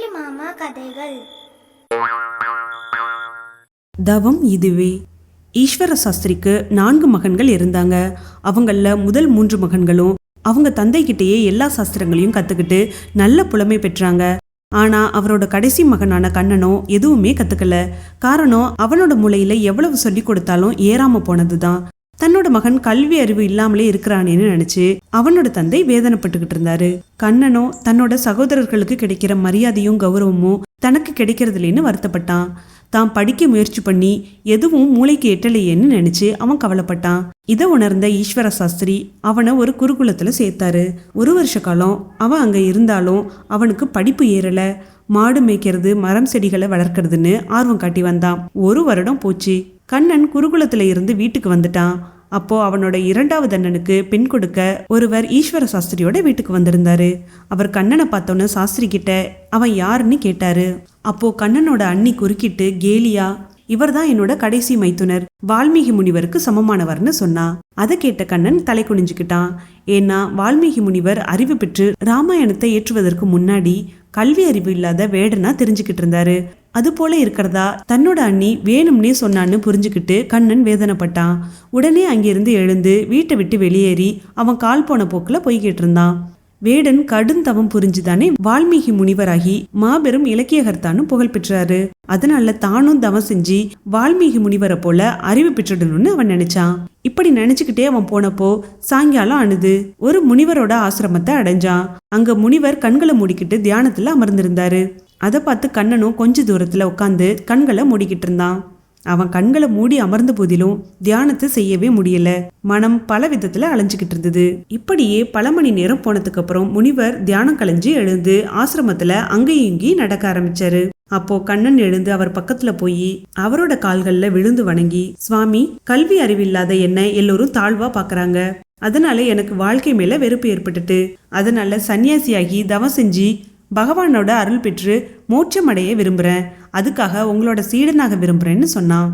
அம்புலி மாமா கதைகள். தவம் இதுவே. ஈஸ்வர சாஸ்திரிக்கு 4 மகன்கள் இருந்தாங்க. அவங்கள முதல் 3 மகன்களும் அவங்க தந்தைகிட்டேயே எல்லா சாஸ்திரங்களையும் கத்துக்கிட்டு நல்ல புலமை பெற்றாங்க. ஆனா அவரோட கடைசி மகனான கண்ணனோ எதுவுமே கத்துக்கல. காரணம், அவனோட மூளையில எவ்வளவு சொல்லி கொடுத்தாலும் ஏறாம போனதுதான். தன்னோட மகன் கல்வி அறிவு இல்லாமலே இருக்கிறானேன்னு நினைச்சு அவனோட தந்தை வேதனைப்பட்டுக்கிட்டு இருந்தாரு. கண்ணனோ தன்னோட சகோதரர்களுக்கு கிடைக்கிற மரியாதையும் கௌரவமும் தனக்கு கிடைக்கிறதுலேன்னு வருத்தப்பட்டான். தான் படிக்க முயற்சி பண்ணி எதுவும் மூளைக்கு எட்டலையேன்னு நினைச்சு அவன் கவலைப்பட்டான். இதை உணர்ந்த ஈஸ்வர சாஸ்திரி அவனை ஒரு குருகுலத்துல சேர்த்தாரு. 1 வருஷ காலம் அவன் அங்க இருந்தாலும் அவனுக்கு படிப்பு ஏறல. மாடு மேய்க்கிறது, மரம் செடிகளை வளர்க்கறதுன்னு ஆர்வம் காட்டி வந்தான். 1 வருடம் போச்சு. கண்ணன் குருகுலத்துல இருந்து வீட்டுக்கு வந்துட்டான். அப்போ அவனோட 2வது அண்ணனுக்கு பெண் கொடுக்க ஒருவர் ஈஸ்வர சாஸ்திரியோட வீட்டுக்கு வந்திருந்தாரு. அவர் கண்ணனை பார்த்தோன்னு சாஸ்திரி கிட்ட அவன் யாருன்னு கேட்டாரு. அப்போ கண்ணனோட அண்ணி குறுக்கிட்டு கேலியா, இவர்தான் என்னோட கடைசி மைத்துனர், வால்மீகி முனிவருக்கு சமமானவர்னு சொன்னா. அதை கேட்ட கண்ணன் தலை குனிஞ்சுக்கிட்டான். ஏன்னா வால்மீகி முனிவர் அறிவு பெற்று ராமாயணத்தை ஏற்றுவதற்கு முன்னாடி கல்வி அறிவு இல்லாத வேடனா தெரிஞ்சுக்கிட்டு இருந்தாரு. அது போல இருக்கிறதா தன்னோட அண்ணி வேணும்னே சொன்னான்னு புரிஞ்சுக்கிட்டு கண்ணன் வேதனைப்பட்டான். உடனே அங்கிருந்து எழுந்து வீட்டை விட்டு வெளியேறி அவன் கால் போன போக்குல போய்கிட்டு இருந்தான். வேடன் கடுந்தவம் புரிஞ்சுதானே வால்மீகி முனிவராகி மாபெரும் இலக்கியகர்த்தான்னு புகழ் பெற்றாரு. அதனால தானும் தவம் செஞ்சு வால்மீகி முனிவரை போல அறிவு பெற்றுடணும்னு அவன் நினைச்சான். இப்படி நினைச்சுக்கிட்டே அவன் போனப்போ சாயங்காலம் ஆனது. ஒரு முனிவரோட ஆசிரமத்தை அடைஞ்சான். அங்க முனிவர் கண்களை மூடிக்கிட்டு தியானத்துல அமர்ந்திருந்தாரு. அதை பார்த்து கண்ணனும் கொஞ்ச தூரத்துல உட்காந்து கண்களை மூடிக்கிட்டு இருந்தான். அவன் கண்களை மூடி அமர்ந்த போதிலும் தியானத்தை செய்யவே முடியல. மனம் பல விதத்துல அலைஞ்சுக்கிட்டு இருந்தது. இப்படியே பல மணி நேரம் போனதுக்கு அப்புறம் முனிவர் தியானம் கலைஞ்சு எழுந்து ஆசிரமத்துல அங்கேயும் இங்கேயும் நடக்க ஆரம்பிச்சாரு. அப்போ கண்ணன் எழுந்து அவர் பக்கத்துல போய் அவரோட கால்கள்ல விழுந்து வணங்கி, சுவாமி, கல்வி அறிவில்லாத என்ன எல்லோரும் தாழ்வா பாக்குறாங்க. அதனால எனக்கு வாழ்க்கை மேல வெறுப்பு ஏற்பட்டுட்டு அதனால சன்னியாசியாகி தவம் செஞ்சு பகவானோட அருள் பெற்று மோட்சம் அடைய விரும்புறேன். அதுக்காக உங்களோட சீடனாக விரும்புறேன்னு சொன்னான்.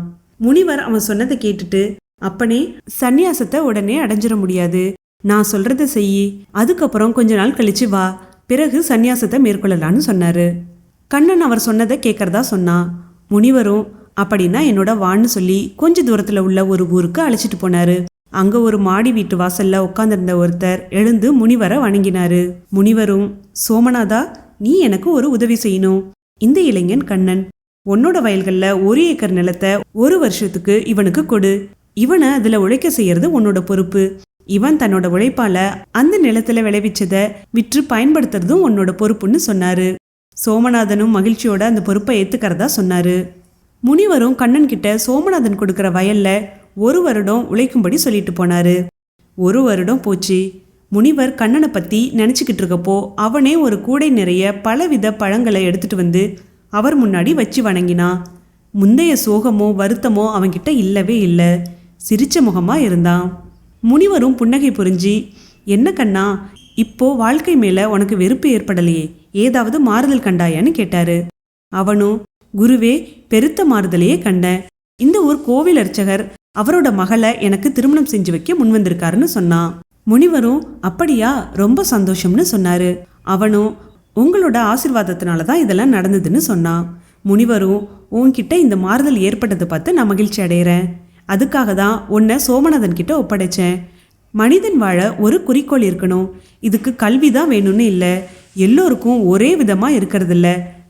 முனிவர் அவன் சொன்னதை கேட்டுட்டு, அப்பனே, சந்நியாசத்தை உடனே அடைஞ்சிட முடியாது. நான் சொல்றத செய். அதுக்கப்புறம் கொஞ்ச நாள் கழிச்சு வா. பிறகு சந்நியாசத்தை மேற்கொள்ளலான்னு சொன்னாரு. கண்ணன் அவர் சொன்னதை கேட்கறதா சொன்னான். முனிவரும் அப்படின்னா என்னோட வான்னு சொல்லி கொஞ்ச தூரத்துல உள்ள ஒரு ஊருக்கு அழைச்சிட்டு போனாரு. அங்க ஒரு மாடி வீட்டு வாசல்ல உட்கார்ந்திருந்த ஒருத்தர் எழுந்து முனிவரை வணங்கினாரு. முனிவரும், சோமநாதா, நீ எனக்கு ஒரு உதவி செய்யணும். இந்த இளைஞன் கண்ணன். உன்னோட வயல்கள்ல 1 ஏக்கர் நிலத்தை 1 வருஷத்துக்கு இவனுக்கு கொடு. இவனை அதுல உழைக்க செய்யறது உன்னோட பொறுப்பு. இவன் தன்னோட உழைப்பால அந்த நிலத்துல விளைவிச்சத விற்று பயன்படுத்துறதும் உன்னோட பொறுப்புன்னு சொன்னாரு. சோமநாதனும் மகிழ்ச்சியோட அந்த பொறுப்பை ஏத்துக்கிறதா சொன்னாரு. முனிவரும் கண்ணன் கிட்ட சோமநாதன் கொடுக்கற வயல்ல 1 வருடம் உழைக்கும்படி சொல்லிட்டு போனாரு. 1 வருடம் போச்சு. முனிவர் கண்ணனை பத்தி நினைச்சுக்கிட்டு இருக்கப்போ அவனே ஒரு கூடை நிறைய பலவித பழங்களை எடுத்துட்டு வந்து அவர் முன்னாடி வச்சு வணங்கினான். முந்தைய சோகமோ வருத்தமோ அவன்கிட்ட இல்லவே இல்லை. சிரிச்ச முகமா இருந்தான். முனிவரும் புன்னகை புரிஞ்சு, என்ன கண்ணா, இப்போ வாழ்க்கை மேல உனக்கு வெறுப்பு ஏற்படலையே, ஏதாவது மாறுதல் கண்டாயான்னு கேட்டாரு. அவனும், குருவே, பெருத்த மாறுதலையே கண்டேன். இந்த ஊர் கோவில் அர்ச்சகர் அவரோட மகளை எனக்கு திருமணம் செஞ்சு வைக்க முன்வந்திருக்காருன்னு சொன்னான். முனிவரும், அப்படியா, ரொம்ப சந்தோஷம்னு சொன்னாரு. அவனும், உங்களோட ஆசீர்வாதத்தினாலதான் இதெல்லாம் நடந்ததுன்னு சொன்னான். முனிவரும், உன்கிட்ட இந்த மாறுதல் ஏற்பட்டதை பார்த்து நான் மகிழ்ச்சி அடைகிறேன். அதுக்காக தான் உன்னை சோமநாதன் கிட்ட ஒப்படைச்சேன். மனிதன் வாழ ஒரு குறிக்கோள் இருக்கணும். இதுக்கு கல்விதான் வேணும்னு இல்லை. எல்லோருக்கும் ஒரே விதமா இருக்கிறது இல்ல.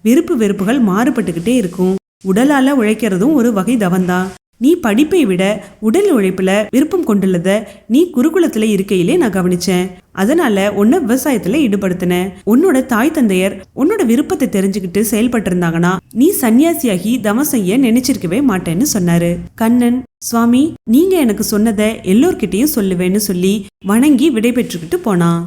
விருப்பு வெறுப்புகள் மாறுபட்டுக்கிட்டே இருக்கும். உடலால உழைக்கிறதும் ஒரு வகை தவந்தான். நீ படிப்பை விட உடல் உழைப்புல விருப்பம் கொண்டுள்ளத நீ குருகுலத்துல இருக்கையிலே நான் கவனிச்சேன். அதனால உன்னை விவசாயத்துல ஈடுபடுத்தின. உன்னோட தாய் தந்தையர் உன்னோட விருப்பத்தை தெரிஞ்சுக்கிட்டு செயல்பட்டு இருந்தாங்கன்னா நீ சன்னியாசியாகி தவம் செய்ய நினைச்சிருக்கவே மாட்டேன்னு சொன்னாரு. கண்ணன், சுவாமி, நீங்க எனக்கு சொன்னதை எல்லோர்கிட்டையும் சொல்லுவேன்னு சொல்லி வணங்கி விடை பெற்றுக்கிட்டு போனான்.